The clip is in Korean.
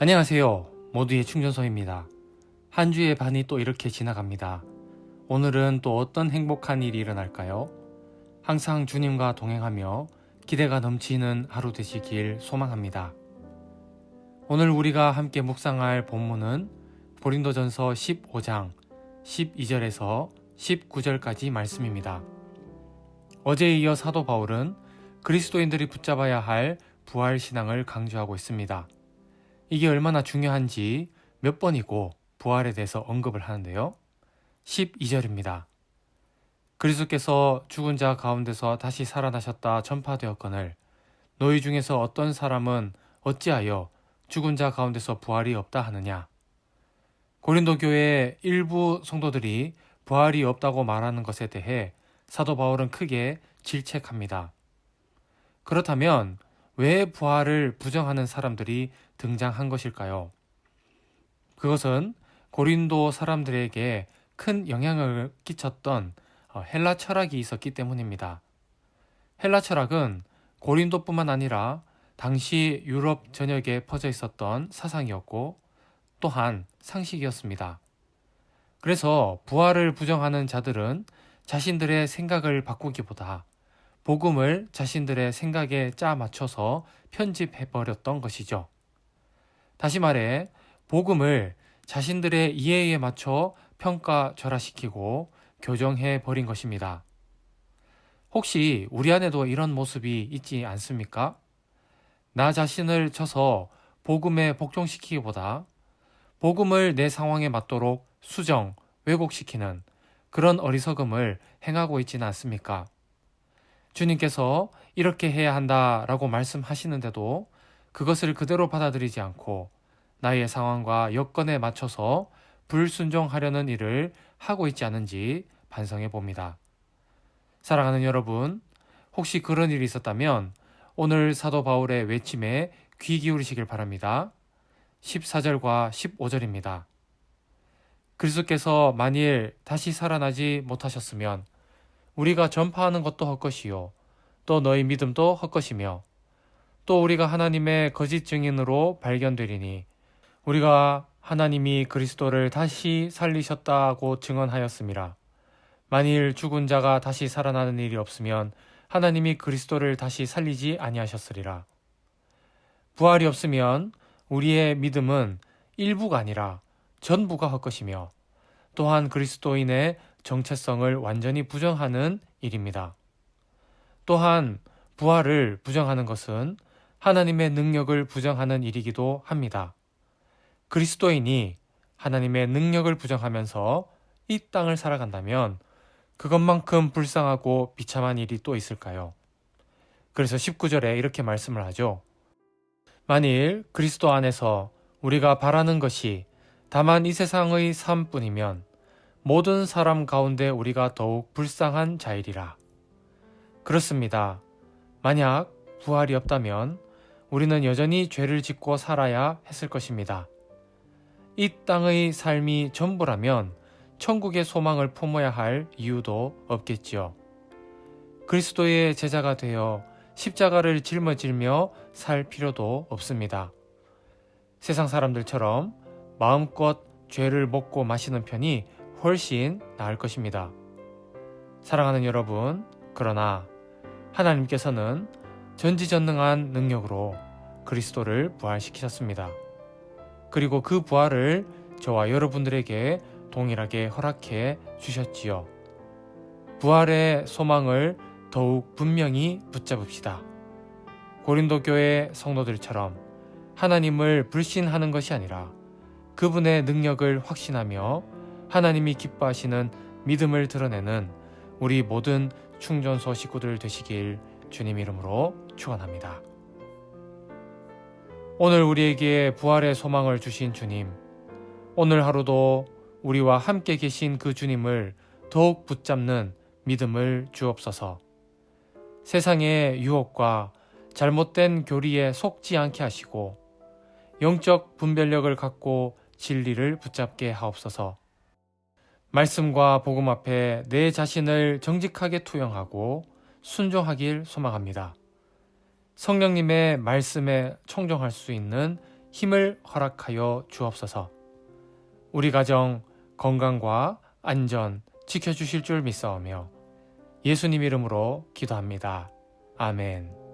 안녕하세요. 모두의 충전소입니다. 한 주의 반이 또 이렇게 지나갑니다. 오늘은 또 어떤 행복한 일이 일어날까요? 항상 주님과 동행하며 기대가 넘치는 하루 되시길 소망합니다. 오늘 우리가 함께 묵상할 본문은 고린도전서 15장 12절에서 19절까지 말씀입니다. 어제에 이어 사도 바울은 그리스도인들이 붙잡아야 할 부활신앙을 강조하고 있습니다. 이게 얼마나 중요한지 몇 번이고 부활에 대해서 언급을 하는데요. 12절입니다. 그리스도께서 죽은 자 가운데서 다시 살아나셨다 전파되었거늘 너희 중에서 어떤 사람은 어찌하여 죽은 자 가운데서 부활이 없다 하느냐. 고린도 교회 일부 성도들이 부활이 없다고 말하는 것에 대해 사도 바울은 크게 질책합니다. 그렇다면 왜 부활을 부정하는 사람들이 등장한 것일까요? 그것은 고린도 사람들에게 큰 영향을 끼쳤던 헬라 철학이 있었기 때문입니다. 헬라 철학은 고린도뿐만 아니라 당시 유럽 전역에 퍼져 있었던 사상이었고 또한 상식이었습니다. 그래서 부활을 부정하는 자들은 자신들의 생각을 바꾸기보다 복음을 자신들의 생각에 짜 맞춰서 편집해버렸던 것이죠. 다시 말해 복음을 자신들의 이해에 맞춰 평가절하시키고 교정해버린 것입니다. 혹시 우리 안에도 이런 모습이 있지 않습니까? 나 자신을 쳐서 복음에 복종시키기보다 복음을 내 상황에 맞도록 수정, 왜곡시키는 그런 어리석음을 행하고 있지는 않습니까? 주님께서 이렇게 해야 한다라고 말씀하시는데도 그것을 그대로 받아들이지 않고 나의 상황과 여건에 맞춰서 불순종하려는 일을 하고 있지 않은지 반성해 봅니다. 사랑하는 여러분, 혹시 그런 일이 있었다면 오늘 사도 바울의 외침에 귀 기울이시길 바랍니다. 14절과 15절입니다. 그리스도께서 만일 다시 살아나지 못하셨으면 우리가 전파하는 것도 헛것이요 또 너희 믿음도 헛것이며 또 우리가 하나님의 거짓 증인으로 발견되리니 우리가 하나님이 그리스도를 다시 살리셨다고 증언하였음이라. 만일 죽은 자가 다시 살아나는 일이 없으면 하나님이 그리스도를 다시 살리지 아니하셨으리라. 부활이 없으면 우리의 믿음은 일부가 아니라 전부가 헛것이며 또한 그리스도인의 정체성을 완전히 부정하는 일입니다. 또한 부활을 부정하는 것은 하나님의 능력을 부정하는 일이기도 합니다. 그리스도인이 하나님의 능력을 부정하면서 이 땅을 살아간다면 그것만큼 불쌍하고 비참한 일이 또 있을까요? 그래서 19절에 이렇게 말씀을 하죠. 만일 그리스도 안에서 우리가 바라는 것이 다만 이 세상의 삶뿐이면 모든 사람 가운데 우리가 더욱 불쌍한 자이리라. 그렇습니다. 만약 부활이 없다면 우리는 여전히 죄를 짓고 살아야 했을 것입니다. 이 땅의 삶이 전부라면 천국의 소망을 품어야 할 이유도 없겠지요. 그리스도의 제자가 되어 십자가를 짊어지며 살 필요도 없습니다. 세상 사람들처럼 마음껏 죄를 먹고 마시는 편이 훨씬 나을 것입니다. 사랑하는 여러분, 그러나 하나님께서는 전지전능한 능력으로 그리스도를 부활시키셨습니다. 그리고 그 부활을 저와 여러분들에게 동일하게 허락해 주셨지요. 부활의 소망을 더욱 분명히 붙잡읍시다. 고린도 교회 성도들처럼 하나님을 불신하는 것이 아니라 그분의 능력을 확신하며 하나님이 기뻐하시는 믿음을 드러내는 우리 모든 충전소 식구들 되시길 주님 이름으로 축원합니다. 오늘 우리에게 부활의 소망을 주신 주님, 오늘 하루도 우리와 함께 계신 그 주님을 더욱 붙잡는 믿음을 주옵소서. 세상의 유혹과 잘못된 교리에 속지 않게 하시고 영적 분별력을 갖고 진리를 붙잡게 하옵소서. 말씀과 복음 앞에 내 자신을 정직하게 투영하고 순종하길 소망합니다. 성령님의 말씀에 청종할 수 있는 힘을 허락하여 주옵소서. 우리 가정 건강과 안전 지켜주실 줄 믿사오며 예수님 이름으로 기도합니다. 아멘.